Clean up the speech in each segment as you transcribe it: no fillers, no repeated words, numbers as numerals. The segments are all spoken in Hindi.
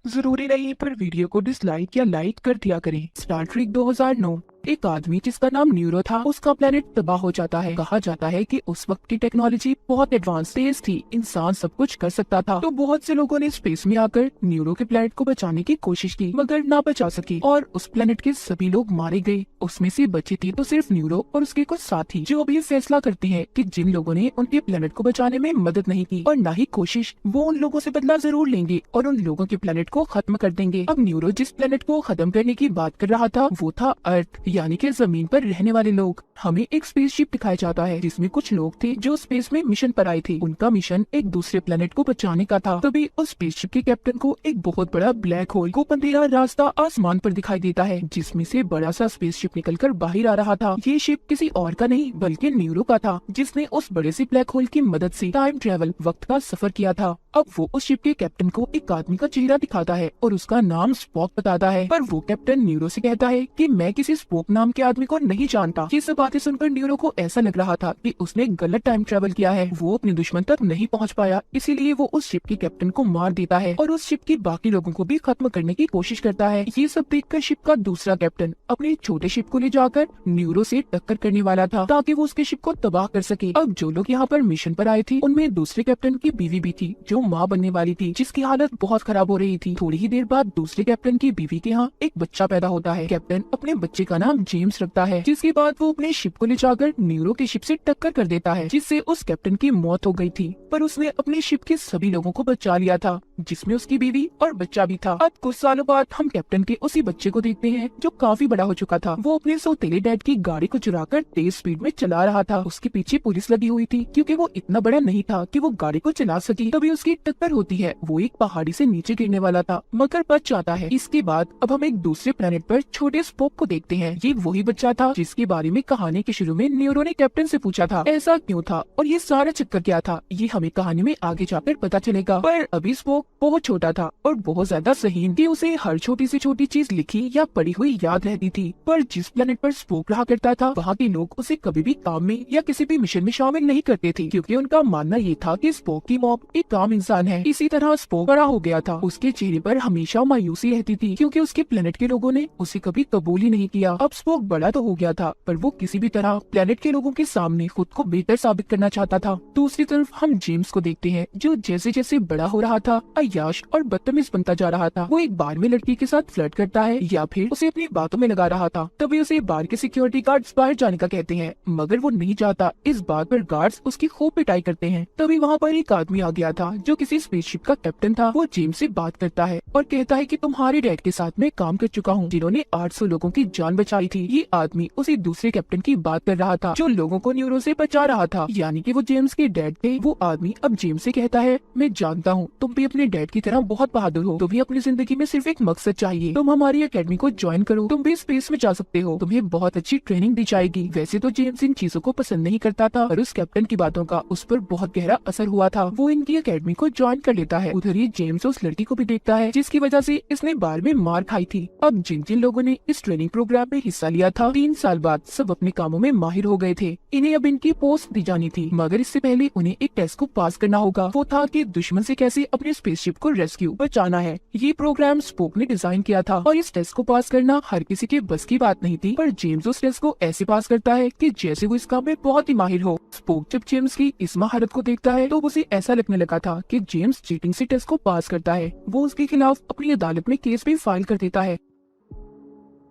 जरूरी नहीं पर वीडियो को डिसलाइक या लाइक कर दिया करें। Star Trek 2009। एक आदमी जिसका नाम न्यूरो था, उसका प्लेनेट तबाह हो जाता है। कहा जाता है कि उस वक्त की टेक्नोलॉजी बहुत एडवांस तेज थी, इंसान सब कुछ कर सकता था। तो बहुत से लोगों ने स्पेस में आकर न्यूरो के प्लेनेट को बचाने की कोशिश की, मगर ना बचा सकी और उस प्लेनेट के सभी लोग मारे गए। उसमें से बचे थे तो सिर्फ न्यूरो और उसके कुछ साथी, जो अभी फैसला करते हैं कि जिन लोगों ने उनके प्लेनेट को बचाने में मदद नहीं की और न ही कोशिश, वो उन लोगों से बदला जरूर लेंगे और उन लोगों के प्लेनेट को खत्म कर देंगे। अब न्यूरो जिस प्लेनेट को खत्म करने की बात कर रहा था वो था अर्थ, यानी कि जमीन पर रहने वाले लोग। हमें एक स्पेसशिप दिखाया जाता है जिसमें कुछ लोग थे जो स्पेस में मिशन पर आए थे। उनका मिशन एक दूसरे प्लेनेट को बचाने का था। तभी उस स्पेसशिप के कैप्टन को एक बहुत बड़ा ब्लैक होल को अंधेरा रास्ता आसमान पर दिखाई देता है, जिसमें से बड़ा सा स्पेसशिप निकलकर बाहर आ रहा था। ये शिप किसी और का नहीं बल्कि न्यूरो का था, जिसने उस बड़े से ब्लैक होल की मदद से टाइम ट्रेवल वक्त का सफर किया था। अब वो उस शिप के कैप्टन को एक आदमी का चेहरा दिखाता है और उसका नाम स्पॉक बताता है, पर वो कैप्टन न्यूरो से कहता है कि मैं किसी स्पॉक नाम के आदमी को नहीं जानता। ये सब बातें सुनकर न्यूरो को ऐसा लग रहा था कि उसने गलत टाइम ट्रेवल किया है, वो अपने दुश्मन तक नहीं पहुंच पाया, इसीलिए वो उस शिप के कैप्टन को मार देता है और उस शिप के बाकी लोगों को भी खत्म करने की कोशिश करता है। ये सब देखकर शिप का दूसरा कैप्टन अपने छोटे शिप को ले जाकर न्यूरो से टक्कर करने वाला था, ताकि वो उसके शिप को तबाह कर सके। अब जो लोग यहाँ पर मिशन पर आए थे उनमें दूसरे कैप्टन की बीवी भी थी, जो माँ बनने वाली थी, जिसकी हालत बहुत खराब हो रही थी। थोड़ी ही देर बाद दूसरे कैप्टन की बीवी के यहाँ एक बच्चा पैदा होता है। कैप्टन अपने बच्चे का नाम जेम्स रखता है, जिसके बाद वो अपने शिप को ले जाकर न्यूरो के शिप से टक्कर कर देता है, जिससे उस कैप्टन की मौत हो गई थी। पर उसने अपने शिप के सभी लोगों को बचा लिया था, जिसमें उसकी बीवी और बच्चा भी था। अब कुछ सालों बाद हम कैप्टन के उसी बच्चे को देखते हैं जो काफी बड़ा हो चुका था। वो अपने सौतेले डैड की गाड़ी को चुराकर तेज स्पीड में चला रहा था। उसके पीछे पुलिस लगी हुई थी, क्योंकि वो इतना बड़ा नहीं था कि वो गाड़ी को चला सके। तभी उसकी टक्कर होती है। वो एक पहाड़ी से नीचे गिरने वाला था, मगर बच जाता है। इसके बाद अब हम एक दूसरे प्लेनेट पर छोटे स्पोक को देखते हैं। ये वही बच्चा था जिसके बारे में कहानी के शुरू में न्यूरो ने कैप्टन से पूछा था ऐसा क्यों था और ये सारा चक्कर क्या था। ये हमें कहानी में आगे जाकर पता चलेगा। पर अभी स्पोक बहुत छोटा था और बहुत ज्यादा ज़हीन कि उसे हर छोटी से छोटी चीज लिखी या पढ़ी हुई याद रहती थी। पर जिस प्लेनेट पर स्पोक रहा करता था वहाँ के लोग उसे कभी भी काम में या किसी भी मिशन में शामिल नहीं करते थे, क्योंकि उनका मानना ये था कि स्पोक की मॉम एक आम इंसान है। इसी तरह स्पोक बड़ा हो गया था। उसके चेहरे पर हमेशा मायूसी रहती थी, क्योंकि उसके प्लेनेट के लोगों ने उसे कभी कबूल ही नहीं किया। अब स्पोक बड़ा तो हो गया था, पर वो किसी भी तरह प्लेनेट के लोगों के सामने खुद को बेहतर साबित करना चाहता था। दूसरी तरफ हम जेम्स को देखते हैं, जो जैसे जैसे बड़ा हो रहा था अय्याश और बदतमीज बनता जा रहा था। वो एक बार में लड़की के साथ फ्लर्ट करता है या फिर उसे अपनी बातों में लगा रहा था। तभी उसे बार के सिक्योरिटी गार्ड्स बाहर जाने का कहते हैं, मगर वो नहीं चाहता। इस बात पर गार्ड्स उसकी खूब पिटाई करते हैं। तभी वहाँ पर एक आदमी आ गया था जो किसी स्पेसशिप का कैप्टन था। वो जेम्स से बात करता है और कहता है कि तुम्हारे डैड के साथ मैं काम कर चुका हूँ, जिन्होंने 800 लोगों की जान बचाई थी। ये आदमी उसी दूसरे कैप्टन की बात कर रहा था जो लोगों को न्यूरो से बचा रहा था, यानी कि वो जेम्स के डैड थे। वो आदमी अब जेम्स से कहता है, मैं जानता हूँ तुम भी अपने डैड की तरह बहुत बहादुर हो। तुम्हें अपनी जिंदगी में सिर्फ एक मकसद चाहिए। तुम हमारी एकेडमी को ज्वाइन करो, तुम भी स्पेस में जा सकते हो, तुम्हें बहुत अच्छी ट्रेनिंग दी जाएगी। वैसे तो जेम्स इन चीजों को पसंद नहीं करता था, पर उस कैप्टन की बातों का उस पर बहुत गहरा असर हुआ था। वो इनकी एकेडमी को ज्वाइन कर लेता है। उधर ही जेम्स उस लड़की को भी देखता है जिसकी वजह से इसने बार में मार खाई थी। अब जिन जिन लोगों ने इस ट्रेनिंग प्रोग्राम में हिस्सा लिया था 3 साल बाद सब अपने कामों में माहिर हो गए थे। इन्हें अब इनकी पोस्ट दी जानी थी, मगर इससे पहले उन्हें एक टेस्ट को पास करना होगा। वो था कि दुश्मन से कैसे अपने स्पेसशिप को रेस्क्यू बचाना है। ये प्रोग्राम स्पोक ने डिजाइन किया था और इस टेस्ट को पास करना हर किसी के बस की बात नहीं थी। पर जेम्स उस टेस्ट को ऐसे पास करता है कि जैसे वो इस काम में बहुत ही माहिर हो। स्पोक जब जेम्स की इस महारत को देखता है तो उसे ऐसा लगने लगा था कि जेम्स चीटिंग से टेस्ट को पास करता है। वो उसके खिलाफ अपनी अदालत में केस भी फाइल कर देता है।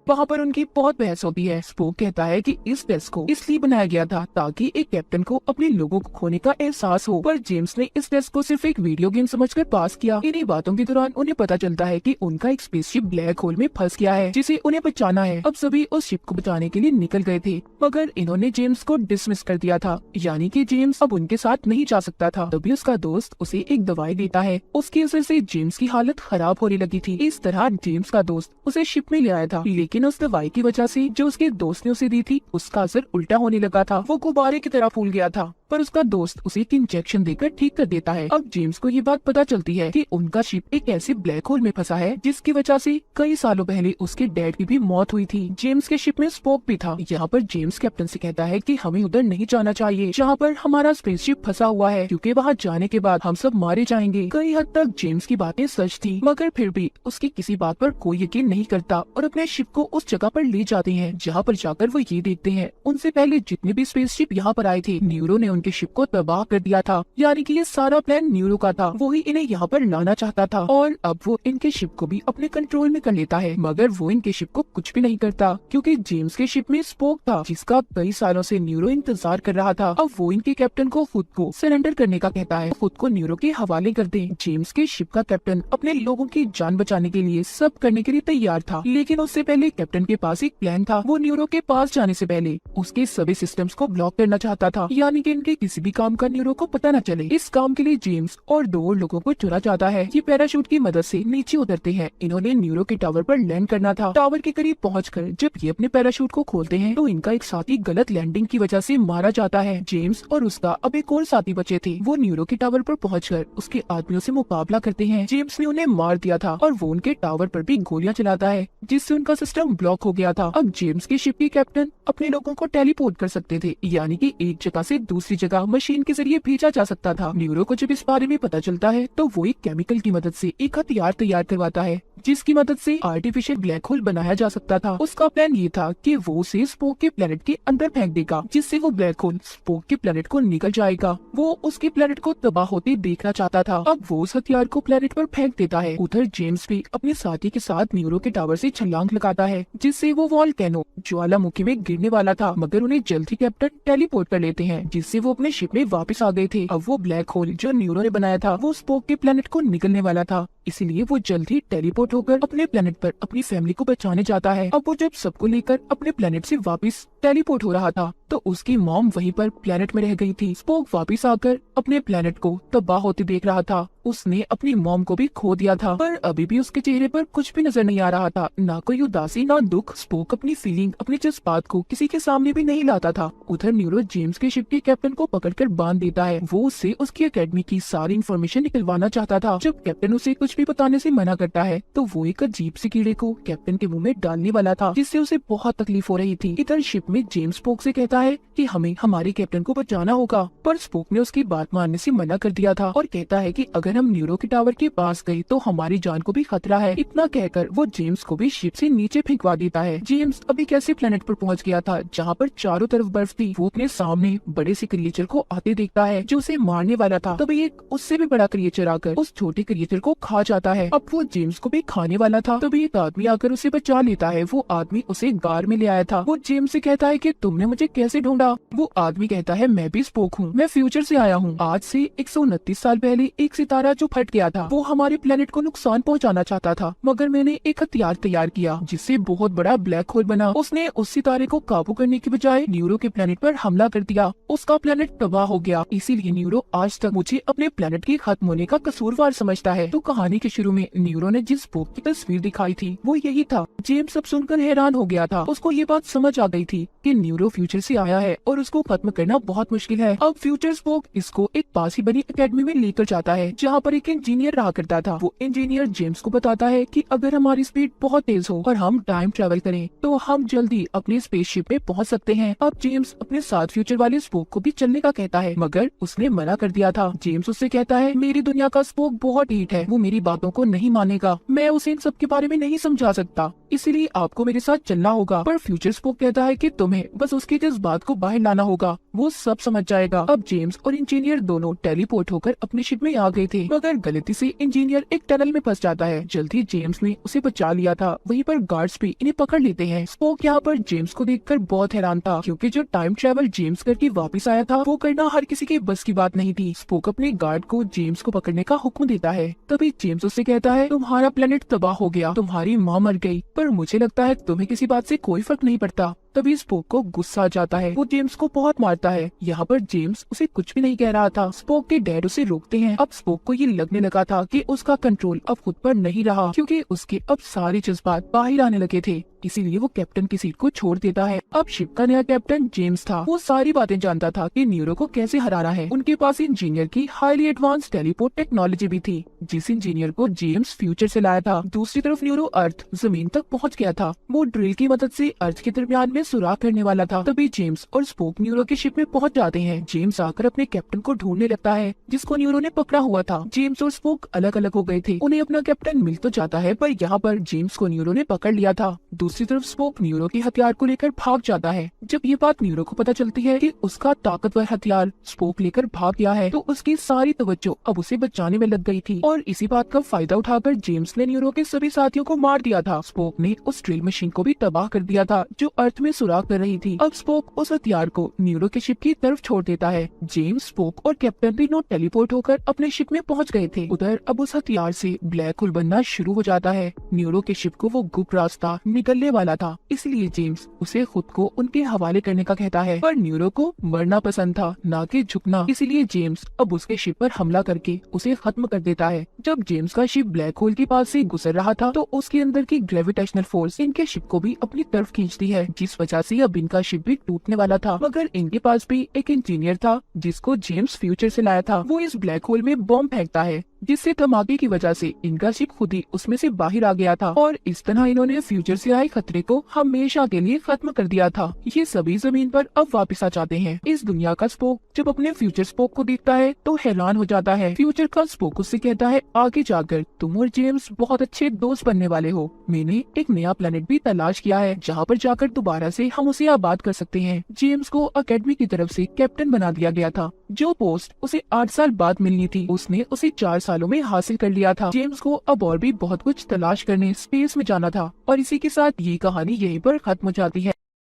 वहाँ पर उनकी बहुत बहस होती है। स्पोक कहता है कि इस टेस्ट को इसलिए बनाया गया था ताकि एक कैप्टन को अपने लोगों को खोने का एहसास हो, पर जेम्स ने इस टेस्ट को सिर्फ एक वीडियो गेम समझकर पास किया। इन्हीं बातों के दौरान उन्हें पता चलता है कि उनका एक स्पेसशिप ब्लैक होल में फंस गया है, जिसे उन्हें बचाना है। अब सभी उस शिप को बचाने के लिए निकल गए थे, मगर इन्होंने जेम्स को डिसमिस कर दिया था, यानी कि जेम्स अब उनके साथ नहीं जा सकता था। तभी उसका दोस्त उसे एक दवाई देता है। उसकी असर से जेम्स की हालत खराब होने लगी थी। इस तरह जेम्स का दोस्त उसे शिप में ले आया था, लेकिन उस दवाई की वजह से जो उसके दोस्त ने उसे दी थी उसका असर उल्टा होने लगा था। वो गुब्बारे की तरह फूल गया था। पर उसका दोस्त उसे एक इंजेक्शन देकर ठीक कर देता है। अब जेम्स को ये बात पता चलती है कि उनका शिप एक ऐसे ब्लैक होल में फंसा है जिसकी वजह से कई सालों पहले उसके डैड की भी मौत हुई थी। जेम्स के शिप में स्पोक भी था। यहाँ पर जेम्स कैप्टन से कहता है कि हमें उधर नहीं जाना चाहिए जहाँ पर हमारा स्पेसशिप फंसा हुआ है, क्योंकि वहाँ जाने के बाद हम सब मारे जाएंगे। कई हद तक जेम्स की बातें सच थी, मगर फिर भी उसकी किसी बात पर कोई यकीन नहीं करता और अपने शिप को उस जगह पर ले जाते हैं जहाँ पर जाकर वो ये देखते हैं उनसे पहले जितने भी स्पेसशिप यहाँ पर आए थे न्यूरो ने उनके शिप को तबाह कर दिया था। यानी कि ये सारा प्लान न्यूरो का था, वो ही इन्हें यहाँ पर लाना चाहता था और अब वो इनके शिप को भी अपने कंट्रोल में कर लेता है। मगर वो इनके शिप को कुछ भी नहीं करता, क्योंकि जेम्स के शिप में स्पोक था जिसका कई सालों से न्यूरो इंतजार कर रहा था। अब वो इनके कैप्टन को खुद को सरेंडर करने का कहता है, खुद को न्यूरो के हवाले कर दे। जेम्स के शिप का कैप्टन अपने लोगों की जान बचाने के लिए सब करने के लिए तैयार था, लेकिन उससे पहले कैप्टन के पास एक प्लान था। वो न्यूरो के पास जाने से पहले उसके सभी सिस्टम्स को ब्लॉक करना चाहता था, यानी कि इनके किसी भी काम का न्यूरो को पता न चले। इस काम के लिए जेम्स और दो और लोगों को चुना जाता है। ये पैराशूट की मदद से नीचे उतरते हैं। इन्होंने न्यूरो के टावर पर लैंड करना था। टावर के करीब पहुंचकर जब ये अपने पैराशूट को खोलते हैं तो इनका एक साथी गलत लैंडिंग की वजह से मारा जाता है। जेम्स और उसका अब एक और साथी बचे थे। वो न्यूरो के टावर पर पहुंचकर उसके आदमियों से मुकाबला करते हैं। जेम्स ने उन्हें मार दिया था और वो उनके टावर पर भी गोलियां चलाता है, जिससे उनका सिस्टम ब्लॉक हो गया था। अब जेम्स के शिप के कैप्टन अपने लोगों को टेलीपोर्ट कर सकते थे, यानी कि एक जगह से दूसरी जगह मशीन के जरिए भेजा जा सकता था। न्यूरो को जब इस बारे में पता चलता है तो वो एक केमिकल की मदद से एक हथियार तैयार करवाता है जिसकी मदद से आर्टिफिशियल ब्लैक होल बनाया जा सकता था। उसका प्लान ये था कि वो उसे स्पोक के प्लेनेट के अंदर फेंक देगा, जिससे वो ब्लैक होल स्पोक के प्लेनेट को निकल जाएगा। वो उसके प्लेनेट को तबाह होते देखना चाहता था। अब वो उस हथियार को प्लेनेट पर फेंक देता है। उधर जेम्स भी अपने साथी के साथ न्यूरो के टावर से छलांग लगाता है, जिससे वो वॉल्केनो ज्वालामुखी में गिरने वाला था, मगर उन्हें जल्द ही कैप्टन टेलीपोर्ट कर लेते हैं, जिससे वो अपने शिप में वापस आ गए थे। अब वो ब्लैक होल जो न्यूरो ने बनाया था वो स्पोक के प्लेनेट को निकलने वाला था, इसलिए वो जल्द ही टेलीपोर्ट होकर अपने प्लेनेट पर अपनी फैमिली को बचाने जाता है। अब वो जब सबको लेकर अपने प्लेनेट से वापस टेलीपोर्ट हो रहा था तो उसकी मॉम वहीं पर प्लेनेट में रह गई थी। स्पोक वापस आकर अपने प्लेनेट को तबाह होते देख रहा था। उसने अपनी मॉम को भी खो दिया था, पर अभी भी उसके चेहरे पर कुछ भी नजर नहीं आ रहा था, ना कोई उदासी ना दुख। स्पोक अपनी फीलिंग अपने जज्बात को किसी के सामने भी नहीं लाता था। उधर न्यूरो जेम्स के शिप के कैप्टन को पकड़कर बांध देता है। वो उससे उसकी एकेडमी की सारी इंफॉर्मेशन निकलवाना चाहता था। जब कैप्टन उसे कुछ भी बताने से मना करता है तो वो एक अजीब सी कीड़े को कैप्टन के मुंह में डालने वाला था, जिससे उसे बहुत तकलीफ हो रही थी। इधर शिप में जेम्स स्पोक से कहता है कि हमें हमारे कैप्टन को बचाना होगा, पर स्पोक ने उसकी बात मानने से मना कर दिया था और कहता है कि अगर हम न्यूरो के टावर के पास गए तो हमारी जान को भी खतरा है। इतना कहकर वो जेम्स को भी शिप से नीचे फेंकवा देता है। जेम्स अभी कैसे प्लेनेट पर पहुंच गया था जहाँ पर चारों तरफ बर्फ थी। वो अपने सामने बड़े से क्रिएचर को आते देखता है जो उसे मारने वाला था। तभी एक उससे भी बड़ा क्रिएचर आकर उस छोटे क्रिएचर को खा जाता है। अब वो जेम्स को भी खाने वाला था, तभी एक आदमी आकर उसे बचा लेता है। वो आदमी उसे गार में ले आया था। वो जेम्स से कहता है कि तुमने मुझे कैसे ढूंढा? वो आदमी कहता है मैं भी स्पोक हूँ, मैं फ्यूचर से आया हूँ। आज से 129 साल पहले एक सितारा जो फट गया था वो हमारे प्लेनेट को नुकसान पहुँचाना चाहता था, मगर मैंने एक हथियार तैयार किया जिससे बहुत बड़ा ब्लैक होल बना। उसने उस सितारे को काबू करने की बजाय न्यूरो के प्लेनेट पर हमला कर दिया। उसका प्लेनेट तबाह हो गया। इसीलिए न्यूरो आज तक मुझे अपने प्लेनेट के खत्म होने का कसूरवार समझता है। तो कहानी के शुरू में न्यूरो ने जिस स्पोक की तस्वीर दिखाई थी वो यही था। जेम्स सब सुनकर हैरान हो गया था। उसको ये बात समझ आ गई थी कि न्यूरो फ्यूचर से आया है और उसको खत्म करना बहुत मुश्किल है। अब फ्यूचर स्पोक इसको एक पास ही बनी एकेडमी में लेकर जाता है जहाँ पर एक इंजीनियर रहा करता था। वो इंजीनियर जेम्स को बताता है कि अगर हमारी स्पीड बहुत तेज हो और हम टाइम ट्रेवल करें तो हम जल्दी अपनी स्पेसशिप में पहुँच सकते हैं। अब जेम्स अपने साथ फ्यूचर वाले स्पोक को भी चलने का कहता है, मगर उसने मना कर दिया था। जेम्स उससे कहता है मेरी दुनिया का स्पोक बहुत हीट है, वो मेरी बातों को नहीं मानेगा, मैं उसे इन सब के बारे में नहीं समझा सकता, इसीलिए आपको मेरे साथ चलना होगा। पर फ्यूचर स्पोक कहता है कि तुम्हें बस उसके जज्बात को बाहर लाना होगा, वो सब समझ जाएगा। अब जेम्स और इंजीनियर दोनों टेलीपोर्ट होकर अपने शिप में आ गए थे, मगर गलती से इंजीनियर एक टनल में फंस जाता है। जल्दी जेम्स ने उसे बचा लिया था। वहीं पर गार्ड्स भी इन्हें पकड़ लेते हैं। स्पोक यहाँ पर जेम्स को देखकर बहुत हैरान था, क्योंकि जो टाइम ट्रेवल जेम्स करके वापस आया था वो करना हर किसी के बस की बात नहीं थी। स्पोक अपने गार्ड को जेम्स को पकड़ने का हुक्म देता है। तभी जेम्स उससे कहता है तुम्हारा प्लेनेट तबाह हो गया, तुम्हारी माँ मर गई, पर मुझे लगता है तुम्हें किसी बात से कोई फर्क नहीं पड़ता। तभी स्पोक को गुस्सा आ जाता है। वो जेम्स को बहुत मारता है। यहाँ पर जेम्स उसे कुछ भी नहीं कह रहा था। स्पोक के डैड उसे रोकते हैं। अब स्पोक को ये लगने लगा था कि उसका कंट्रोल अब खुद पर नहीं रहा, क्योंकि उसके अब सारे जज्बात बाहर आने लगे थे। इसीलिए वो कैप्टन की सीट को छोड़ देता है। अब शिप का नया कैप्टन जेम्स था। वो सारी बातें जानता था कि न्यूरो को कैसे हराना है। उनके पास इंजीनियर की हाईली एडवांस टेलीपोर्ट टेक्नोलॉजी भी थी, जिस इंजीनियर को जेम्स फ्यूचर से लाया था। दूसरी तरफ न्यूरो अर्थ जमीन तक पहुंच गया था। वो ड्रिल की मदद से अर्थ के दरमियान में सुराख करने वाला था। तभी जेम्स और स्पोक न्यूरो के शिप में पहुंच जाते हैं। जेम्स आकर अपने कैप्टन को ढूंढने लगता है, जिसको न्यूरो ने पकड़ा हुआ था। जेम्स और स्पोक अलग अलग हो गए थे। उन्हें अपना कैप्टन मिल तो जाता है, पर यहाँ पर जेम्स को न्यूरो ने पकड़ लिया था। दूसरी तरफ स्पोक न्यूरो के हथियार को लेकर भाग जाता है। जब ये बात न्यूरो को पता चलती है कि उसका ताकतवर हथियार स्पोक लेकर भाग गया है, तो उसकी सारी तवज्जो अब उसे बचाने में लग गई थी। और इसी बात का फायदा उठाकर जेम्स ने न्यूरो के सभी साथियों को मार दिया था। स्पोक ने उस ड्रिल मशीन को भी तबाह कर दिया था, जो अर्थ में सुराख कर रही थी। अब स्पोक उस हथियार को न्यूरो के शिप की तरफ छोड़ देता है। जेम्स, स्पोक और कैप्टन तीनों टेलीपोर्ट होकर अपने शिप में पहुंच गए थे। उधर अब उस हथियार से ब्लैक होल बनना शुरू हो जाता है। न्यूरो के शिप को वो गुप्त रास्ता निकलने वाला था, इसलिए जेम्स उसे खुद को उनके हवाले करने का कहता है। पर न्यूरो को मरना पसंद था, ना कि झुकना। इसीलिए जेम्स अब उसके शिप पर हमला करके उसे खत्म कर देता है। जब जेम्स का शिप ब्लैक होल के पास से गुजर रहा था, तो उसके अंदर की ग्रेविटेशनल फोर्स इनके शिप को भी अपनी तरफ खींचती है, जिस वजह से अब इनका शिप भी टूटने वाला था। मगर इनके पास भी एक इंजीनियर था, जिसको जेम्स फ्यूचर से लाया था। वो इस ब्लैक होल में बॉम्ब फेंकता है, जिससे धमाके की वजह से इनका शिप खुद ही उसमें से बाहर आ गया था। और इस तरह इन्होंने फ्यूचर से आए खतरे को हमेशा के लिए खत्म कर दिया था। ये सभी जमीन पर अब वापस आ जाते हैं। इस दुनिया का स्पोक जब अपने फ्यूचर स्पोक को देखता है तो हैरान हो जाता है। फ्यूचर का स्पोक उससे कहता है, आगे जाकर तुम और जेम्स बहुत अच्छे दोस्त बनने वाले हो। मैंने एक नया प्लेनेट भी तलाश किया है, जहाँ पर जाकर दोबारा से हम उसे आबाद कर सकते हैं। जेम्स को अकेडमी की तरफ से कैप्टन बना दिया गया था। जो पोस्ट उसे 8 साल बाद मिलनी थी, उसने उसे 4 सालों में हासिल कर लिया था। जेम्स को अब और भी बहुत कुछ तलाश करने स्पेस में जाना था। और इसी के साथ ये कहानी यहीं पर खत्म हो जाती है।